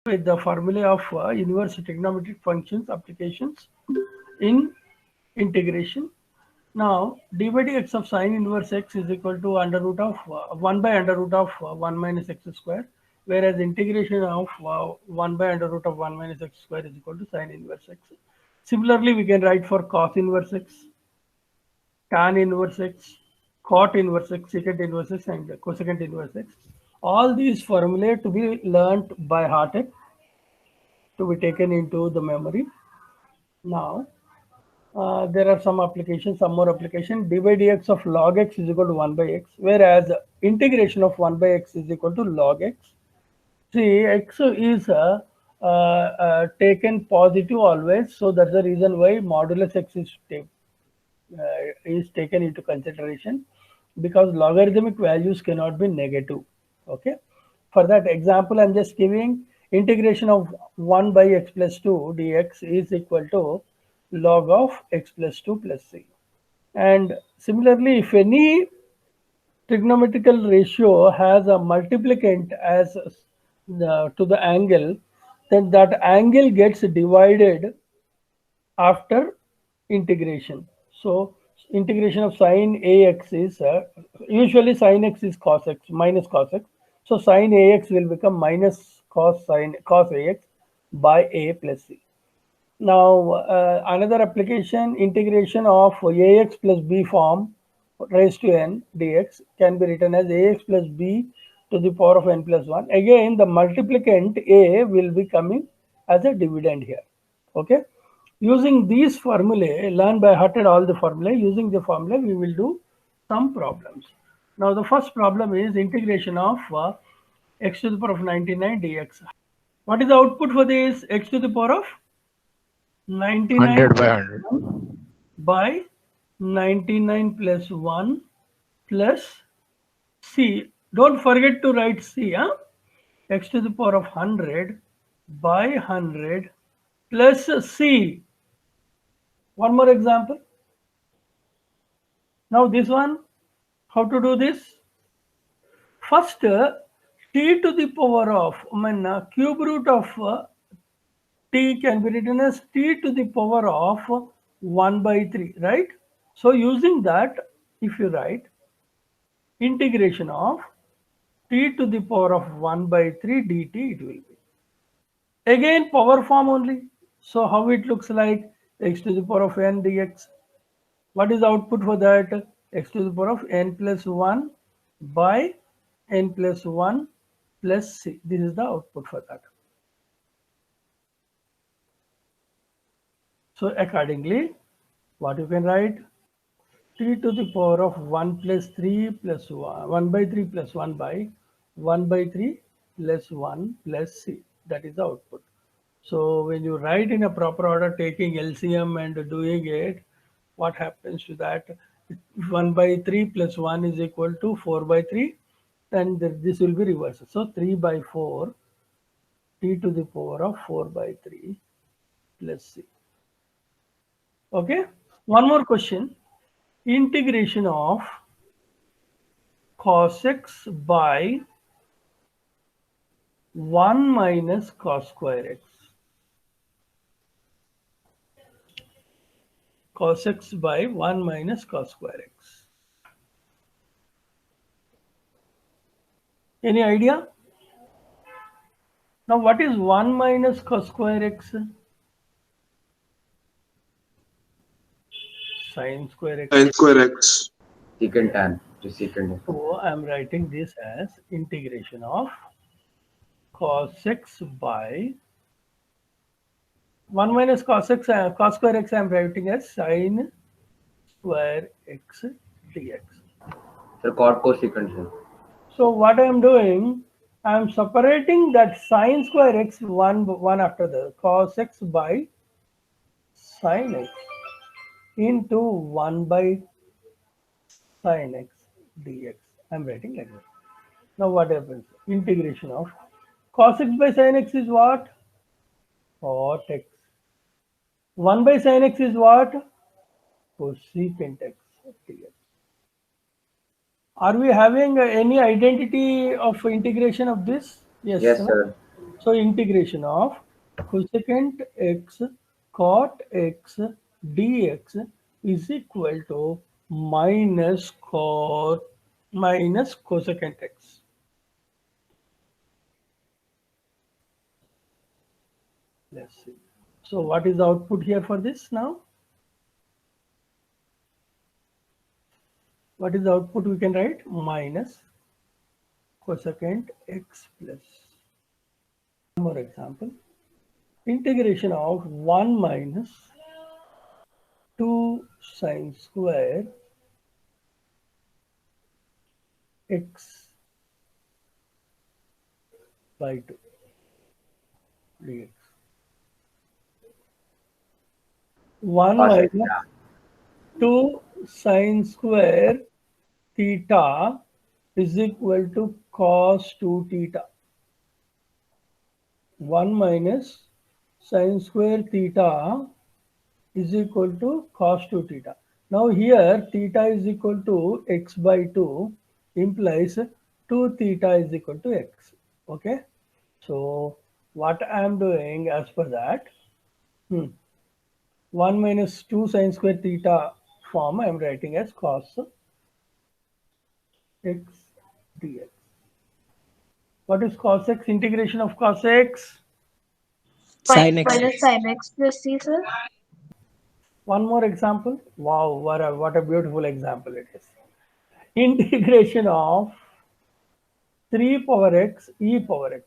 with the formula of inverse trigonometric functions applications in integration. Now, d by dx of sine inverse x is equal to under root of 1 by under root of 1 minus x square, whereas integration of 1 by under root of 1 minus x square is equal to sine inverse x. Similarly, we can write for cos inverse x, tan inverse x, cot inverse x, secant inverse x, and cosecant inverse x. All these formulae to be learnt by hearted, to be taken into the memory. Now, there are some applications, some more application. D by dx of log x is equal to 1 by x, whereas integration of 1 by x is equal to log x. See, x is taken positive always, so that's the reason why modulus x is taken into consideration, because logarithmic values cannot be negative. Okay, for that example I'm just giving integration of 1 by x plus 2 dx is equal to log of x plus 2 plus c. And similarly, if any trigonometrical ratio has a multiplicand as to the angle, then that angle gets divided after integration. So integration of sine ax is usually sine x is cos x minus cos x. So sine ax will become minus cos ax by a plus c. Now another application, integration of ax plus b form raised to n dx can be written as ax plus b to the power of n plus 1. Again, the multiplicand a will be coming as a dividend here. Okay. Using these formulae, learn by hearted all the formulae. Using the formula, we will do some problems. Now, the first problem is integration of x to the power of 99 dx. What is the output for this? X to the power of 99 100 by plus 100. 1 by 99 plus 1 plus c. Don't forget to write c. Huh? X to the power of 100 by 100 plus c. One more example. Now this one, how to do this? First, t to the power of, cube root of t can be written as t to the power of 1 by 3, right? So using that, if you write integration of t to the power of 1 by 3 dt, it will be. Again, power form only. So how it looks like x to the power of n dx. What is the output for that? X to the power of n plus 1 by n plus 1 plus c. This is the output for that. So accordingly, what you can write? T to the power of 1 plus 3 plus 1, 1 by 3 plus 1 by 1 by 3 plus 1 plus c. That is the output. So when you write in a proper order, taking LCM and doing it, what happens to that? 1 by 3 plus 1 is equal to 4 by 3, and this will be reversed. So 3 by 4, t to the power of 4 by 3 plus c. Okay. One more question. Integration of cos x by 1 minus cos square x. Cos x by 1 minus cos square x. Any idea? Now what is 1 minus cos square x? Sin square x. Sin square x. Secant tan to secant. So I am writing this as integration of cos x by 1 minus cos x, cos square x I am writing as sin square x dx. Sir, cot cosecant, sir. So what I am doing, I am separating that sin square x one after the cos x by sin x into 1 by sin x dx. I am writing like that. Now what happens? Integration of cos x by sin x is what? Cot x. 1 by sin x is what? Cosecant x dx. Are we having any identity of integration of this? Yes. Yes, sir. So integration of cosecant x cot x dx is equal to minus cosecant x. Let's see. So what is the output here for this now? What is the output we can write? Minus cosecant x plus. One more example. Integration of 1 minus 2 sine square x by 2 dx. 1 Cos minus theta. 2 sine square theta is equal to cos 2 theta. 1 minus sine square theta is equal to cos 2 theta. Now here theta is equal to x by 2 implies 2 theta is equal to x. Okay. So what I am doing as per that, 1 minus 2 sine square theta form I am writing as cos x dx. What is cos x? Integration of cos x. Sin x. Minus sin x plus c, sir. One more example. Wow, what a beautiful example it is. Integration of 3 power x e power x.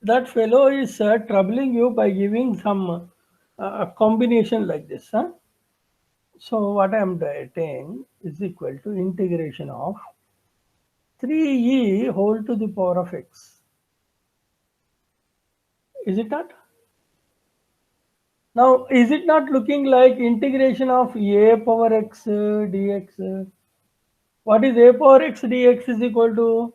That fellow is troubling you by giving some combination like this. Huh? So what I am writing is equal to integration of 3e whole to the power of x. Is it not? Now, is it not looking like integration of a power x dx? What is a power x dx is equal to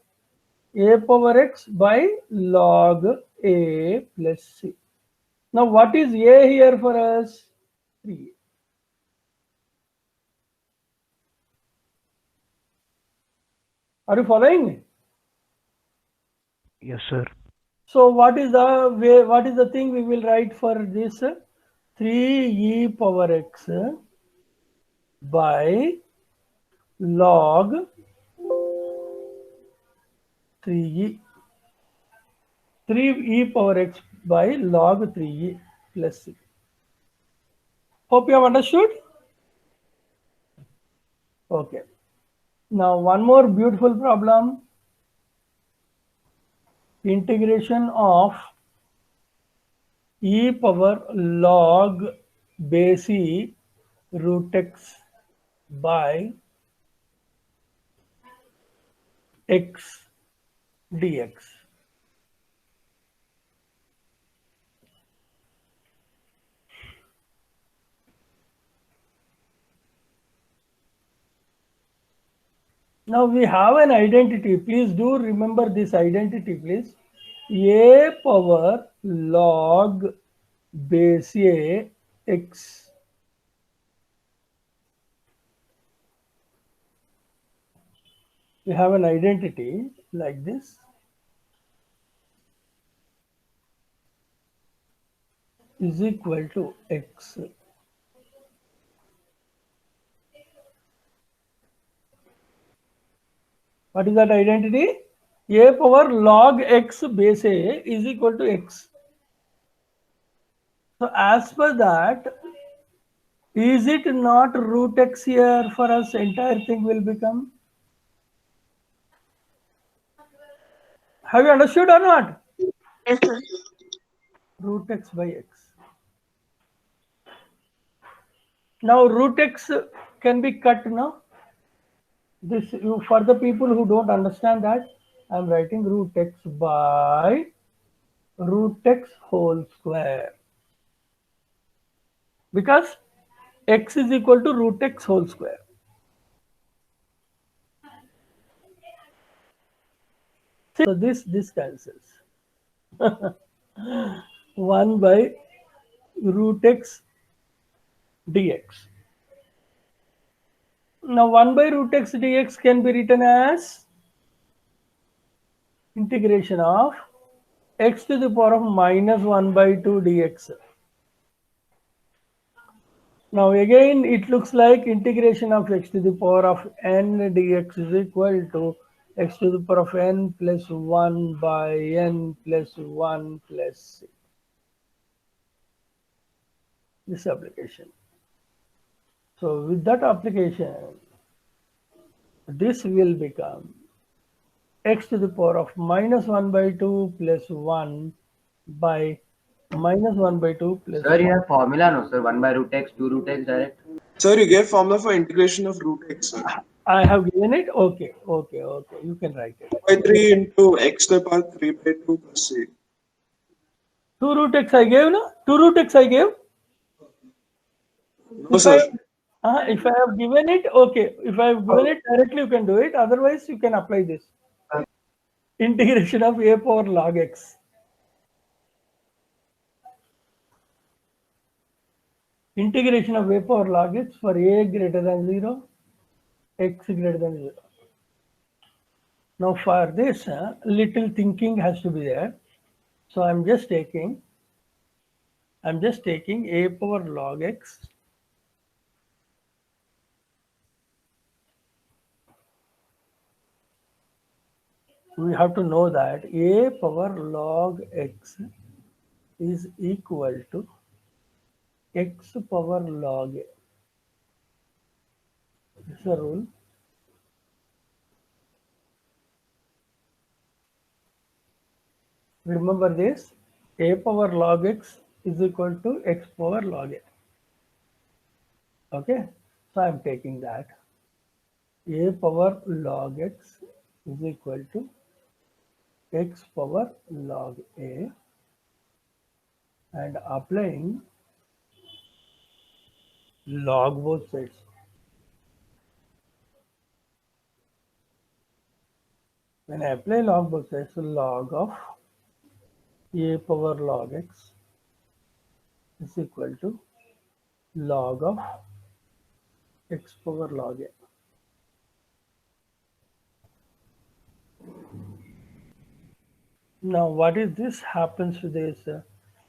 a power x by log a plus c. Now, what is a here for us? 3. Are you following me? Yes, sir. So what is the way? What is the thing we will write for this? 3e power x by log 3e. 3e power x by log 3e plus c. Hope you have understood. Okay. Now one more beautiful problem. Integration of e power log base e root x by x dx. Now we have an identity. Please do remember this identity, please. A power log base a x. We have an identity like this. Is equal to x. What is that identity? A power log x base a is equal to x. So as per that, is it not root x here for us? Entire thing will become. Have you understood or not? Yes, sir. Root x by x. Now root x can be cut now. This for the people who don't understand that, I am writing root x by root x whole square, because x is equal to root x whole square. So this cancels. 1 by root x dx. Now 1 by root x dx can be written as integration of x to the power of minus 1 by 2 dx. Now again it looks like integration of x to the power of n dx is equal to x to the power of n plus 1 by n plus 1 plus c. This application. So with that application, this will become x to the power of minus 1 by 2 plus 1 by minus 1 by 2 plus Sir, you have formula, no, sir? 1 by root x, 2 root x direct. Sir, you gave formula for integration of root x, sir. I have given it. Okay. You can write it. 2 by 3 into x to the power 3 by 2 plus c. 2 root x I gave, no? 2 root x I gave. No, sir. If I have given it, okay. If I have given it directly, you can do it. Otherwise, you can apply this. Integration of a power log x. Integration of a power log x for a greater than 0, x greater than 0. Now for this, little thinking has to be there. So I'm just taking a power log x we have to know that a power log x is equal to x power log a. This is a rule. Remember this, a power log x is equal to x power log a. Okay, so I'm taking that. A power log x is equal to x power log a and applying log both sides. When I apply log both sides, so log of a power log x is equal to log of x power log a. Now, what is this happens to this?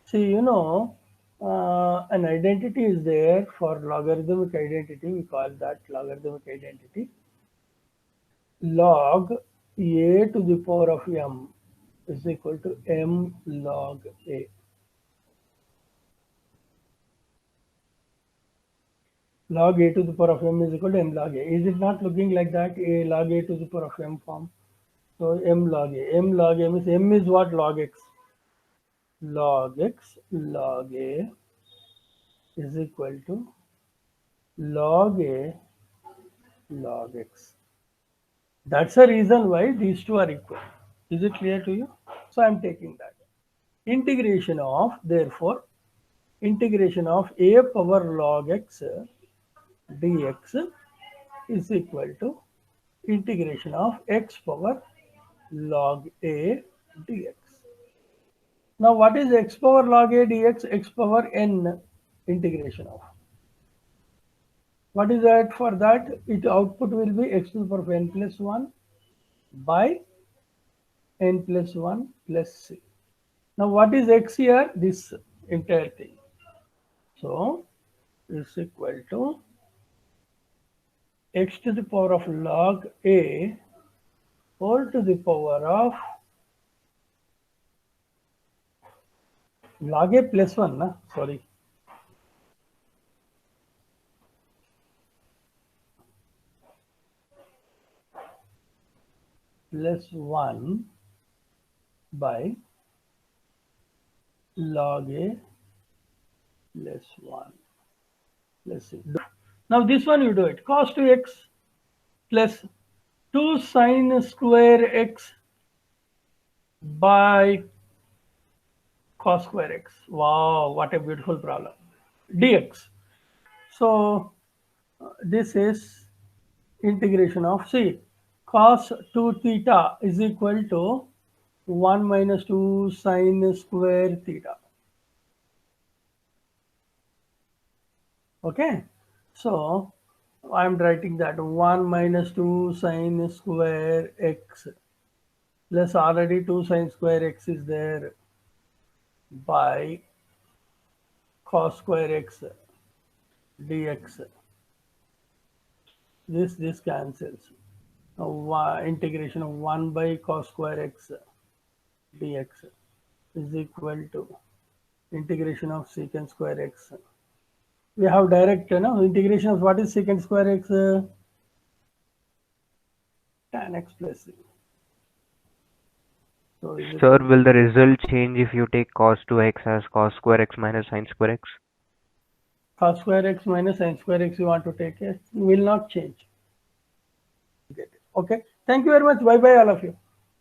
See, an identity is there for logarithmic identity. We call that logarithmic identity. Log a to the power of m is equal to m log a. Log a to the power of m is equal to m log a. Is it not looking like that? A log a to the power of m form. So m log a. M log a means m is what? Log x. Log x log a is equal to log a log x. That's the reason why these two are equal. Is it clear to you? So I'm taking that. Integration of, therefore, integration of a power log x dx is equal to integration of x power log a dx. Now what is x power log a dx? X power n integration of. What is that? For that, its output will be x to the power of n plus 1 by n plus 1 plus c. Now what is x here? This entire thing. So is equal to x to the power of log a whole to the power of log a plus 1, na? Sorry. Plus 1 by log a plus 1 plus c. Now this one you do it. Cos 2x plus 2 sine square x by cos square x. Wow, what a beautiful problem. Dx. So this is integration of c. Cos 2 theta is equal to 1 minus 2 sine square theta. Okay, so I'm writing that 1 minus 2 sine square x plus already 2 sine square x is there. by cos square x dx. This cancels. Now integration of 1 by cos square x dx is equal to integration of secant square x. We have direct integration of what is secant square x? Tan x plus c. So Sir, will the result change if you take cos 2x as cos square x minus sin square x? Cos square x minus sin square x you want to take it will not change. Okay. Thank you very much. Bye bye all of you.